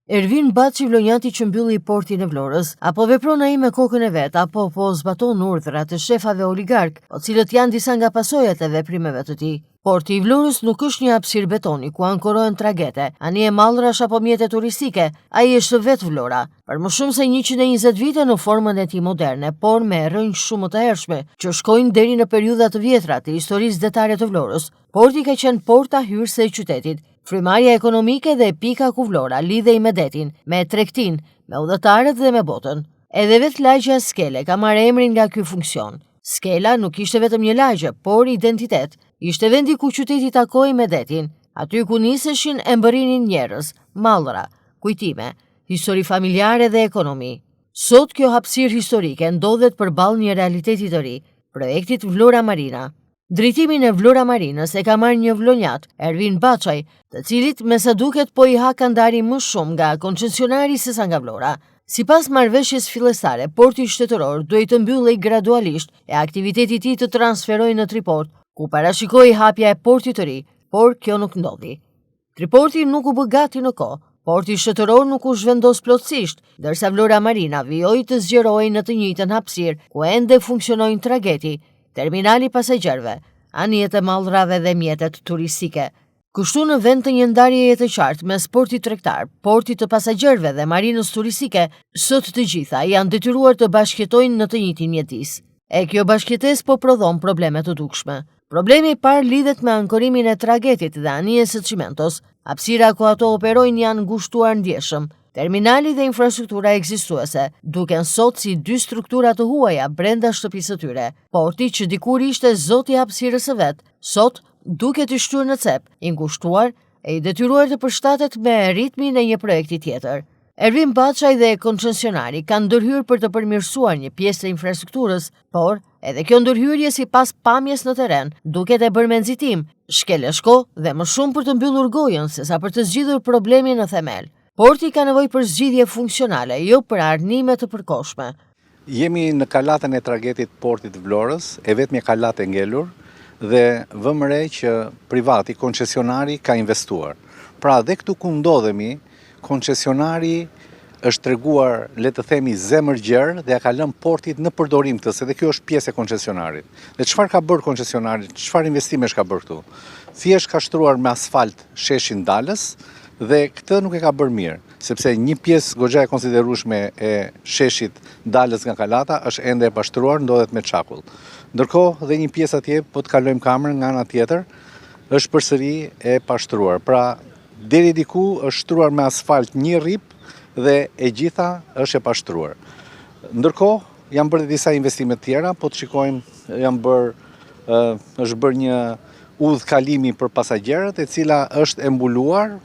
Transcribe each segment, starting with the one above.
Ervin Baçi Vlonjati që mbylli portin e Vlorës, apo vepron ai me kokën e vet, apo po zbaton urdhrat e shefave oligark, o cilët janë disa nga pasojat e veprimeve të tij. Porti i Vlorës nuk është një hapësirë betoni ku ankorohen tragete, anije mallrash apo mjete turistike, ai është vetë Vlora, për më shumë se 120 vite në formën e tij moderne, por me rrënjë shumë të hershme, që shkojnë deri në periudha të vjetra të historisë detare të Vlorës. Porti ka qenë porta hyrëse e qytetit, frymarrja ekonomike dhe pika ku Vlora lidhej me detin, me tregtin, me udhëtarët dhe me botën. Edhe vetë lagja Skele ka marrë emrin nga ky funksion. Skela nuk ishte vetëm një lagje, por identitet. Ishte vendi ku qyteti takoi me detin, aty ku niseshin e mbërrinin njerëz, mallra, kujtime, histori familjare dhe ekonomi. Sot kjo hapësirë historike ndodhet përballë një realiteti të ri, projektit Vlora Marina. Drejtimin e Vlora Marinës e ka marrë një vlonjat, Ervin Baçaj, të cilit me sa duket po i ha kandari më shumë nga koncesionari sesa nga Vlora. Sipas marrëveshjes fillestare, porti shtetëror duhej të mbyllej gradualisht e aktiviteti i tij të transferojë në Triport, ku parashikoi hapja e portit të ri, por kjo nuk ndodhi. Triporti nuk u bë gati në kohë, porti shtetëror nuk u zhvendos plotësisht, ndërsa Vlora Marina vijoi të zgjerohej në të njëjtën hapësirë ku ende funksionojnë trageti, terminali pasagjerëve, anijet e mallrave dhe mjetet turistike. Kështu në vend të një ndarjeje të qartë mes portit tregtar, portit të pasagjerëve dhe marinës turistike, sot të gjitha janë detyruar të bashkëjetojnë në të njëjtin mjedis. E kjo bashkëjetesë po prodhon probleme të dukshme. Problemi i parë lidhet me ankorimin e tragetit dhe anijes së Çimentos. Hapësira ku ato operojnë janë ngushtuar ndjeshëm. Terminali dhe infrastruktura ekzistuese duken sot si dy struktura të huaja brenda shtëpisë së tyre. Porti që dikur ishte zoti i hapësirës së vet, sot duket i shtyr në cep, i ngushtuar e i detyruar të përshtatet me ritmin e një projekti tjetër. Ervin Baçaj dhe koncesionari kanë ndërhyrë për të përmirësuar një pjesë të infrastrukturës, por edhe kjo ndërhyrje sipas pamjes në terren duket e bërë me nxitim, shkelë shko dhe më shumë për të mbyllur gojën sesa për të zgjidhur problemin në themel. Porti ka nevojë për zgjidhje funksionale, jo për arnime të përkohshme. Jemi në kalatën e tragetit portit Vlorës, e vetmja kalatë e ngelur, dhe vëmë re që privati, koncesionari ka investuar. Pra dhe këtu ku ndodhemi, koncesionari është treguar, le të themi, zemër gjerë dhe ja ka lënë portit në përdorim këtë, se dhe kjo është pjesë e koncesionarit. Dhe çfarë ka bërë koncesionari, çfarë investimesh ka bërë këtu? Thjesht ka shtruar me asfalt sheshin Dalës, dhe këtë nuk e ka bërë mirë, sepse një pjesë goxha e konsiderueshme e sheshit Dalës nga Kalata është ende e pashtruar, ndodhet me çakull. Ndërkohë dhe një pjesë atje, po të kalojmë kamerën nga ana tjetër, është përsëri e pashtruar. Pra, deri diku është shtruar me asfalt një rrip dhe e gjitha është e pashtruar. Ndërkohë, janë bërë disa investime të tjera, po të shikojmë, është bërë një udhë kalimi për pasagjerët, e cila është e mbuluar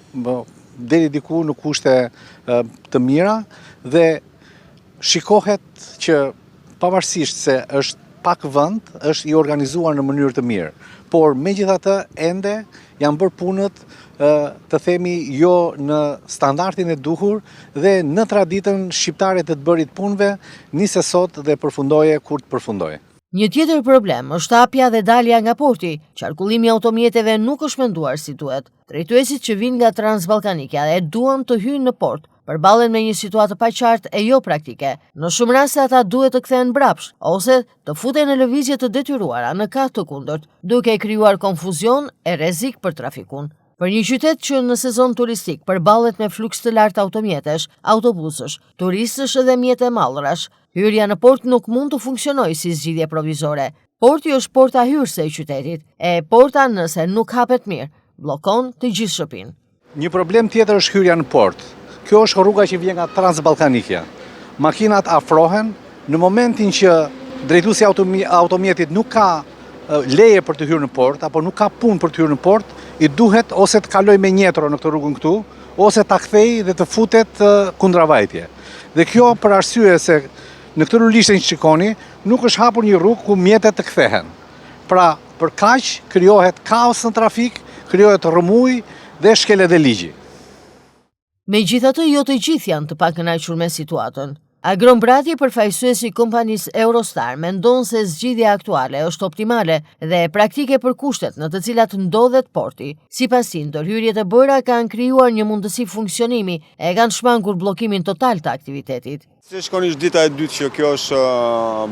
deri diku në kushte të mira dhe shikohet që pavarësisht se është pak vend, është i organizuar në mënyrë të mirë. Por megjithatë ende janë bërë punët të themi jo në standardin e duhur dhe në traditën shqiptare të bërit punëve, nise sot dhe përfundoje kur të përfundoje. Një tjetër problem është hapja dhe dalja nga porti. Qarkullimi i automjeteve nuk është menduar si duhet. Drejtuesit që vinë nga Transballkanika e duan të hyjnë në port, përballen me një situatë pa qartë e jo praktike. Në shumë raste ata duhet të kthehen mbrapsht ose të futen në lëvizje të detyruara në kah të kundërt, duke krijuar konfuzion e rrezik për trafikun. Për një qytet që në sezon turistik përballet me fluks të lartë automjetesh, autobusësh, turistësh dhe mjete mallrash, hyrja në port nuk mund të funksionojë si zgjidhje provizore. Porti është porta hyrëse e qytetit, e porta nëse nuk hapet mirë, bllokon të gjithë shtëpinë. Një problem tjetër është hyrja në port. Kjo është rruga që vjen nga Transballkanika. Makinat afrohen në momentin që drejtuesi i automjetit nuk ka leje për të hyrë në port apo nuk ka punë për të hyrë në port, i duhet ose të kaloj me njetro në këtë rrugën këtu, ose ta kthej dhe të futet kundravajtje. Dhe kjo për arsye se në këtë rulishtë që shikoni, nuk është hapur një rrugë ku mjetet të kthehen. Pra, për kaq krijohet kaos në trafik, krijohet rrëmuj dhe shkel edhe ligji. Megjithatë, jo të gjithë janë të pakënaqur me situatën. Agrombrati, përfaqësuesi i kompanisë Eurostar, mendon se zgjidhja aktuale është optimale dhe praktike për kushtet në të cilat ndodhet porti. Sipas tij, ndërhyrjet e bëra kanë krijuar një mundësi funksionimi e kanë shmangur bllokimin total të aktivitetit. Se shkon ish dita e dytë që kjo është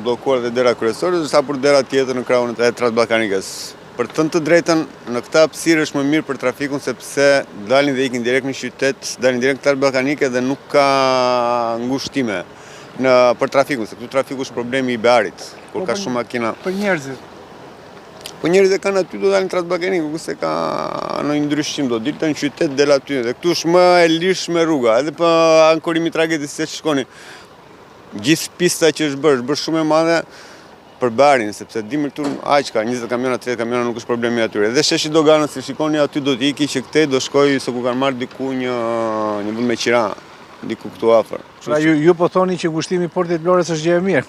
bllokuar dhe dera kryesore, sa për dera tjetër në krahun e Transballkanikës. Për të drejtën, në këtë hapësirë është më mirë për trafikun sepse dalin dhe ikin direkt në qytet, dalin direkt në Transballkanike dhe nuk ka ngushtime për trafikun, se këtu trafiku është problemi i Bearit, kur ka shumë makina. Për njerëzit? Po njerëzit kanë aty do dalin në Transballkanikë, kurse ka në ndryshim do dilën në qytet del aty. Dhe këtu është më e lirshme rruga, edhe për ankorimi tragedisë se shkoni. Gjithë pista që është bërë shumë e madhe për Bearin, sepse dimër këtu aq ka 20 kamiona, 30 kamiona nuk është problemi atyre. Edhe sheshi doganës, se shikoni aty do t'iki që këtej do shkoj se ku kanë marrë diku një vend me qira, diku këtu afër. Pra ju po thoni që ngushtimi i portit Vlorës është gjë e mirë?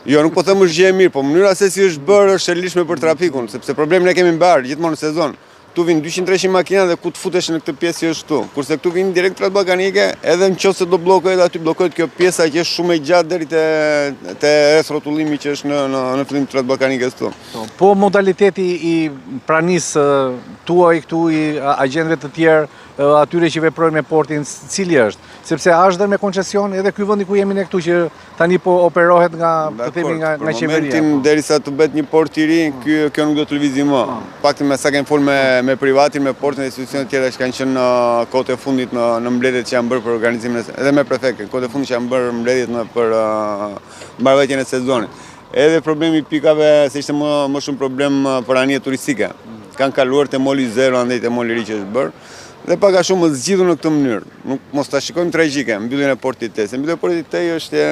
Jo, nuk po them është gjë e mirë, po mënyra se si është bërë është e lirshme për trafikun, sepse problemin e kemi në Bear gjithmonë në sezon. Tu vinë 200-300 makina dhe ku të futesh në këtë pjesë që është tu. Kurse këtu vinë direkt Transballkanike, edhe nëse do bllokohet aty, bllokohet kjo pjesa që është shumë e gjatë deri te rrotullimi që është në fillim të Transballkanikës këtu. Po modaliteti i pranisë tuaj këtu i agjentëve të tjerë atyre që veprojnë me portin, cili është? Sepse është dhe me koncesion edhe ky vendi ku jemi ne këtu që tani po operohet nga qeveria. Për momentin derisa të bëhet një port i ri, kjo nuk do të lëvizë më. Paktën me sa kemi folur me privatin, me portin e institucionet tjera që kanë qenë në kohët e fundit në mbledhjet që janë bërë për organizimin edhe me prefektin, kohët e fundit që janë bërë mbledhjet për mbarvajtjen e sezonit. Edhe problemi i pikave se ishte më shumë problem për anije turistike. Kanë kaluar te moli zero andaj te moli i ri që është bërë. Dhe pak a shumë zgjidhur në këtë mënyrë. Nuk mos ta shikojmë tragjike, mbylljen e portit Tej. Se mbyllja e portit Tej është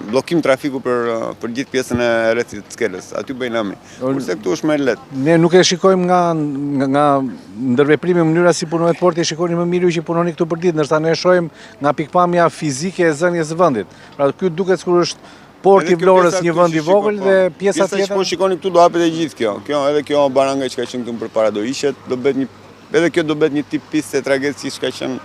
bllokim trafiku për gjithë pjesën e rrethit të skelës. Aty bëjnë lami. Kurse këtu është më lehtë. Ne nuk e shikojmë nga ndërveprimi mënyra si punohet porti, e shikoni më mirë që punoni këtu për ditë, ndërsa ne e shohim nga pikpamja fizike e zënies së vendit. Pra ky duket sikur është porti Vlorës një vend i vogël dhe pjesa tjetër. Pjesa që po shikoni këtu do hapet e gjithë kjo. Edhe kjo baranga që ka qenë këtu përpara do hiqet, do bëhet një edhe kjo do bëhet një tip piste tragedisë që ka qenë.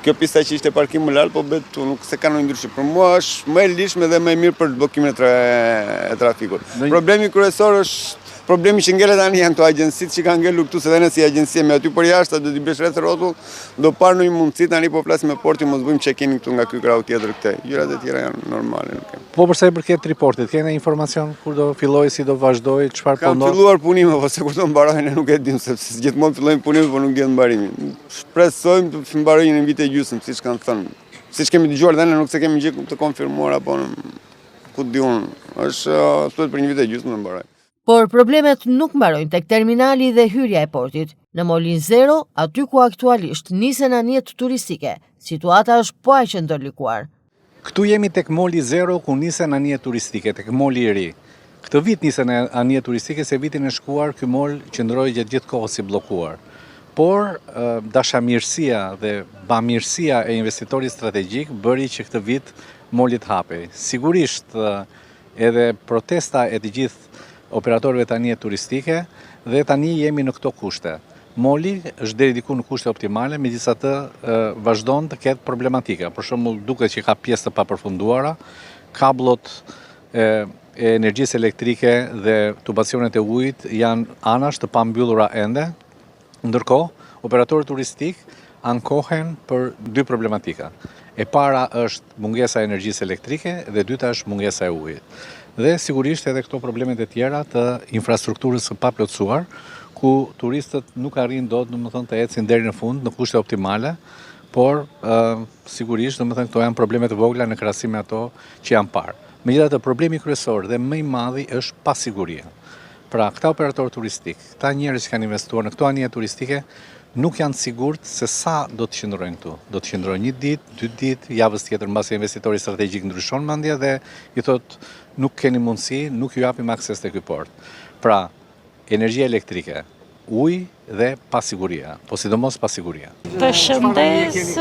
Kjo pista që ishte parkim më lart, po bëhet tu, nuk se ka ndonjë ndryshim. Për mua është më e lirshme dhe më e mirë për bllokimin e trafikut. Problemi kryesor është problemi që ngelet tani janë to agjencitë që kanë ngelur këtu, se dhe ne si agjencie me aty për jashtë do t'i bësh rreth rrotull, do parë në një mundësi tani po flasim me portin, mos bëjmë check-in këtu nga ky krau tjetër këtej. Gjërat e tjera janë normale, nuk kemi. Po për sa i përket triportit, keni informacion kur do fillojë, si do vazhdojë, çfarë po ndodh? Kanë filluar punime, po se kur do mbarojnë nuk e dim, sepse gjithmonë fillojnë punime, po nuk dihet mbarimin. Shpresojmë të mbarojnë në vit e gjysmë, siç kanë thënë. Siç kemi dëgjuar dhe ne nuk se kemi gjë të konfirmuar apo ku diun. Është thuhet për një vit e gjysmë të mbarojnë. Por problemet nuk mbarojnë tek terminali dhe hyrja e portit. Në Molin Zero, aty ku aktualisht nisen anjet turistike, situata është po aq e ndërlikuar. Këtu jemi tek Moli Zero ku nisen anjet turistike, tek Moli i ri. Këtë vit nisen anjet turistike se vitin e shkuar ky mol qëndroi gjatë gjithë kohës i bllokuar. Por dashamirësia dhe bamirësia e investitorit strategjik bëri që këtë vit moli të hapej. Sigurisht edhe protesta e të gjithë operatorëve të anije turistike dhe tani jemi në këto kushte. Moli është deri diku në kushte optimale, megjithatë vazhdon të ketë problematika. Për shembull, duket që ka pjesë të papërfunduara, kabllot e energjisë elektrike dhe tubacionet e ujit janë anash të pambyllura ende. Ndërkohë, operatorët turistik ankohen për dy problematika. E para është mungesa e energjisë elektrike dhe dyta është mungesa e ujit. Dhe sigurisht edhe këto problemet e tjera të infrastrukturës së paplotësuar, ku turistët nuk arrin dot, domethënë, të ecin deri në fund në kushte optimale, por sigurisht, domethënë, këto janë probleme të vogla në krahasim me ato që janë parë. Megjithatë, problemi kryesor dhe më i madhi është pasiguria. Pra, këta operatorë turistik, këta njerëz që kanë investuar në këto anije turistike, nuk janë sigurt se sa do të qëndrojnë këtu. Do të qëndrojnë një ditë, 2 ditë, javës tjetër mbasi investitori strategjik ndryshon mendje dhe i thotë nuk keni mundësi, nuk ju japim akses te ky port. Pra, energjia elektrike, ujë dhe pasiguria, po sidomos pasiguria. Përshëndes,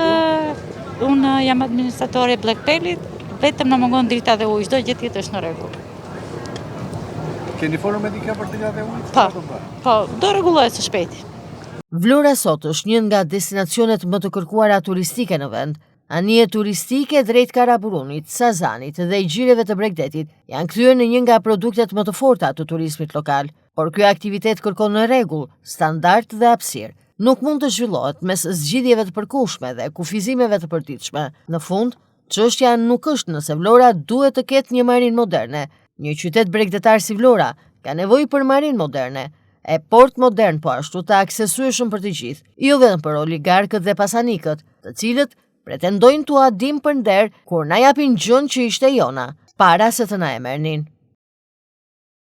unë jam administratore e Black Pearlit, vetëm na mungon drita dhe ujë, çdo gjë tjetër është në rregull. Keni folur me dikë për dritat e ujit? Po, do rregullohet së shpejti. Vlora sot është një nga destinacionet më të kërkuara turistike në vend. Anije turistike drejt Karaburunit, Sazanit dhe i gjireve të Bregdetit janë kthyer në një nga produktet më të forta të turizmit lokal, por ky aktivitet kërkon në rregull, standard dhe hapësirë. Nuk mund të zhvillohet mes zgjidhjeve të përkushme dhe kufizimeve të përditshme. Në fund, çështja nuk është nëse Vlora duhet të ketë një marinë moderne. Një qytet bregdetar si Vlora ka nevojë për marinë moderne, e port modern po ashtu të aksesueshëm për të gjithë, jo vetëm për oligarkët dhe pasanikët, të cilët pretendojnë t'u adim për nder kur na japin gjën që ishte jona, para se të na e merrnin.